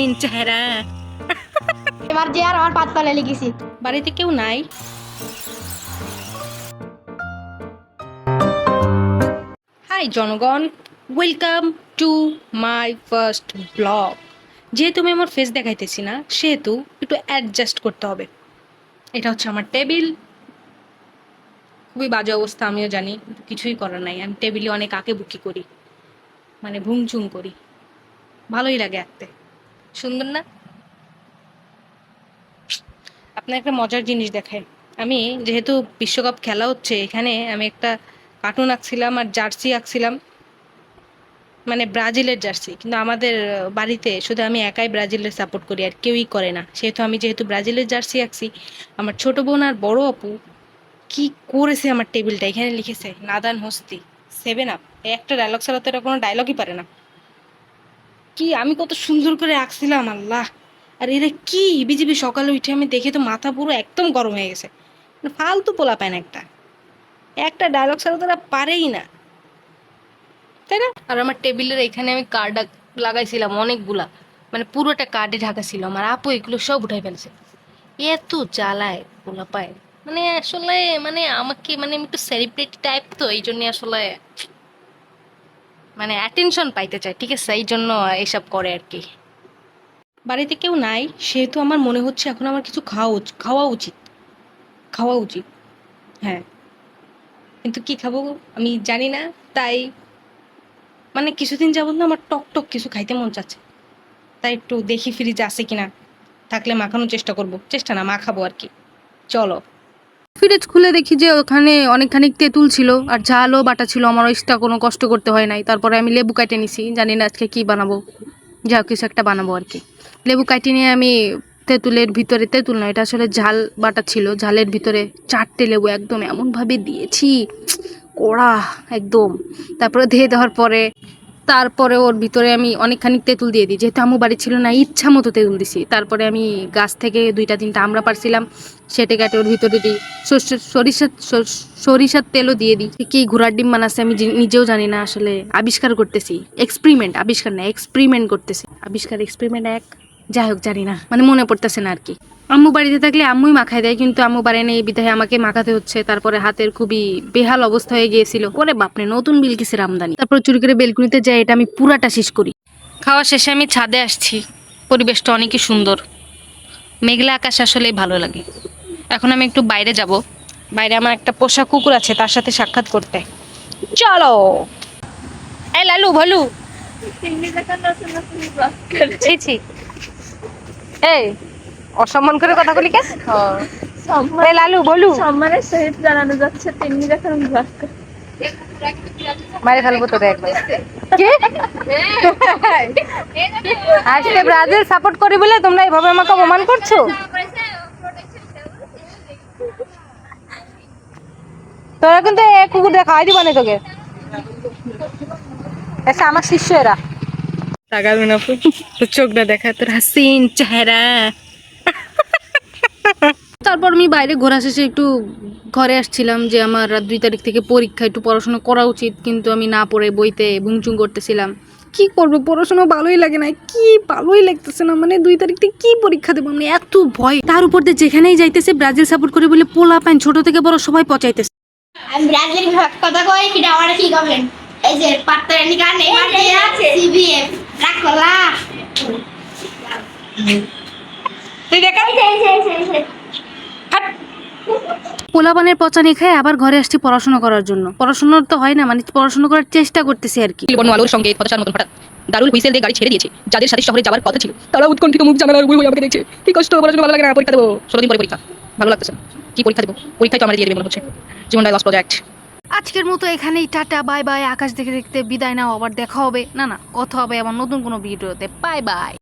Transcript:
হাসিন চেহারা। এবার যে আর আমার পাততলে লিখেছি। বাড়িতে কেউ নাই? হাই জনগণ, welcome to my first blog. যেহেতু আমি আমার ফেস দেখাইতেছি না, সেহেতু একটু অ্যাডজাস্ট করতে হবে। এটা হচ্ছে আমার টেবিল। খুবই বাজে অবস্থা, আমিও জানি, কিছুই করার নাই। আমি টেবিলে অনেক আঁকে বুকি করি, মানে ভুংচুং করি। ভালোই লাগে আঁকতে, সুন্দর না? আপনার একটা মজার জিনিস দেখায়। আমি যেহেতু বিশ্বকাপ খেলা হচ্ছে, এখানে আমি একটা কার্টুন আঁকছিলাম আর জার্সি আঁকছিলাম, মানে ব্রাজিলের জার্সি। কিন্তু আমাদের বাড়িতে শুধু আমি একাই ব্রাজিলের সাপোর্ট করি, আর কেউই করে না। সেহেতু আমি যেহেতু ব্রাজিলের জার্সি আঁকছি, আমার ছোট বোন আর বড় আপু কি করেছে আমার টেবিলটা, এখানে লিখেছে নাদান হস্তি 7 আপ। একটা ডায়লগ ছাড়া তো এটা কোনো ডায়লগই পারে না। কি আমি কত সুন্দর করে আঁকছিলাম, আল্লাহ! আর এরা কি বিজিবি! সকালে উঠে আমি দেখে তো মাথা পুরো একদম গরম হয়ে গেছে। মানে ফালতু পোলা পায় না, একটা একটা ডায়লগ ছাড়া তারা পারেই না, তাই না? আর আমার টেবিলের এখানে আমি কার্ড লাগাইছিলাম অনেকগুলা, মানে পুরোটা কার্ডে ঢাকা ছিল। আমার আপু এগুলো সব উঠাই ফেলছে। এত জ্বালায় পোলা পায়, মানে আসলে মানে আমাকে, মানে আমি একটু সেলিব্রিটি টাইপ, তো এই জন্য আসলে মানে অ্যাটেনশন পাইতে চাই, ঠিক আছে? এই জন্য এইসব করে আর কি। বাড়িতে কেউ নাই, সেহেতু আমার মনে হচ্ছে এখন আমার কিছু খাওয়া উচিত। খাওয়া উচিত, হ্যাঁ। কিন্তু কি খাবো আমি জানি না, তাই মানে কিছুদিন যাবত না আমার টক টক কিছু খাইতে মন চাচ্ছে। তাই একটু দেখি ফ্রিজে আছে কিনা, থাকলে মাখানোর চেষ্টা করব। চেষ্টা না, মাখাবো আর কি। চলো। ফ্রিজ খুলে দেখি যে ওখানে অনেকখানি তেঁতুল ছিল আর ঝালও বাটা ছিল। আমার এক্সট্রা কোনো কষ্ট করতে হয় নাই। তারপরে আমি লেবু কাটে নিছি, জানি না আজকে কি বানাবো, যা কিছু একটা বানাবো আর কি। লেবু কাটি নিয়ে আমি তেঁতুলের ভিতরে, তেঁতুল না, এটা আসলে ঝাল বাটা ছিল, ঝালের ভিতরে 4টে লেবু একদম এমনভাবে দিয়েছি, কড়া একদম। তারপরে দিয়ে দেওয়ার পরে তারপরে ওর ভিতরে আমি অনেকখানি তেঁতুল দিয়ে দিই, যেহেতু আম্মু বাড়ি ছিল না, ইচ্ছা মতো তেঁতুল দিছি। তারপরে আমি গাছ থেকে 2-3টা আমরা পারছিলাম, সেটে কাটে ওর ভিতরে দিই। সরিষার তেলও দিয়ে দিই। কি ঘোড়ার ডিম বানাচ্ছে আমি নিজেও জানি না, আসলে আবিষ্কার করতেছি। আবিষ্কার না, এক্সপেরিমেন্ট করতেছি। আবিষ্কার এক্সপেরিমেন্ট এক, যাই হোক জানি না, মানে মনে পড়তেছে না আর কি। আম্মু বাড়িতে থাকলে আম্মুই মাখায় দেয়, কিন্তু আম্মু বাড়ি নেই বিধায় আমাকে মাখাতে হচ্ছে। তারপরে হাতের খুবই বেহাল অবস্থা হয়ে গিয়েছিল। ওরে বাপরে, নতুন বিলকিসের আমদানি। তারপর চুরি করে বেলকুনিতে যাই, এটা আমি পুরাটা শেষ করি। খাওয়া শেষে আমি ছাদে আসছি। পরিবেশটা অনেকই সুন্দর, মেঘলা আকাশ, আসলেই ভালো লাগে। এখন আমি একটু বাইরে যাব। বাইরে আমার একটা পোষা কুকুর আছে, তার সাথে সাক্ষাৎ করতে। চলো। এই লালু ভালু, ছি এই অসম্মান করে কথা বলি কেন? এই লালু বলু, সম্মানের সহিত জানানো যাচ্ছে তিন্নি যখন ব্লগ করে। মারে ফেলবো তোরে একবার। কি আজকে ব্রাজিল সাপোর্ট করি বলে তোমরা এইভাবে আমাকে অপমান করছো? তোরা কিন্তু এক কুকুর দিয়ে খাওয়াই দিবা না তোকে। এসে আমার শিষ্য এরা। তাকাবে না, তোর চোখটা দেখা, তোর হাসিন চেহারা। তারপর আমি বাইরে ঘোরা শেষে একটু ঘরে আসছিলাম, যে আমার রাত 2 তারিখ থেকে পরীক্ষা, একটু পড়াশোনা করা উচিত, কিন্তু আমি না পড়ে বইতে ভুংচুং করতেছিলাম। কি করবো, পড়াশোনা ভালোই লাগে না, কি ভালোই লাগতেছে না। মানে 2 তারিখ থেকে কি পরীক্ষা দেবো, মানে এত ভয়। তার উপর দিয়ে যেখানেই যাইতেছে ব্রাজিল সাপোর্ট করে বলে পোলা পান ছোট থেকে বড় সবাই পচাইতেছে। আমি ব্রাজিল কথা কই কিটা আমার কি করবেন? এই যে পাত্তারানি গান নেইমার দিয়া সিবিএফ রাখলা। তুই দেখা এই পোলাপানের পচানি খায় আবার ঘরে আসছি পড়াশোনা করার জন্য। পড়াশোনার তো হয় না, মানে পড়াশোনা করার চেষ্টা করতেছি আর কি। বন্য আলোর সঙ্গে হতাশার মতন হঠাৎ দারুল হুইসেল দিয়ে গাড়ি ছেড়ে দিয়েছে। যাদের সাথে শহরে যাওয়ার কথা ছিল তারা উৎকণ্ঠিত মুখ জানালার উপর হয়ে আমাকে দেখছে। কি কষ্ট, পড়াশোনা ভালো লাগে না, পরীক্ষা দেবো। 16 দিন পরে পরীক্ষা, ভালো লাগতেছে না। কি পরীক্ষা দেবো? পরীক্ষায় তো আমার দিয়ে দেবে মনে হচ্ছে। জীবনটা লস প্রজেক্ট। আজকের মতো এখানেই টাটা, বাই বাই। আকাশ দেখে দেখতে বিদায় নাও, আবার দেখা হবে। না কথা হবে আমার নতুন কোনো ভিডিওতে। Bye bye.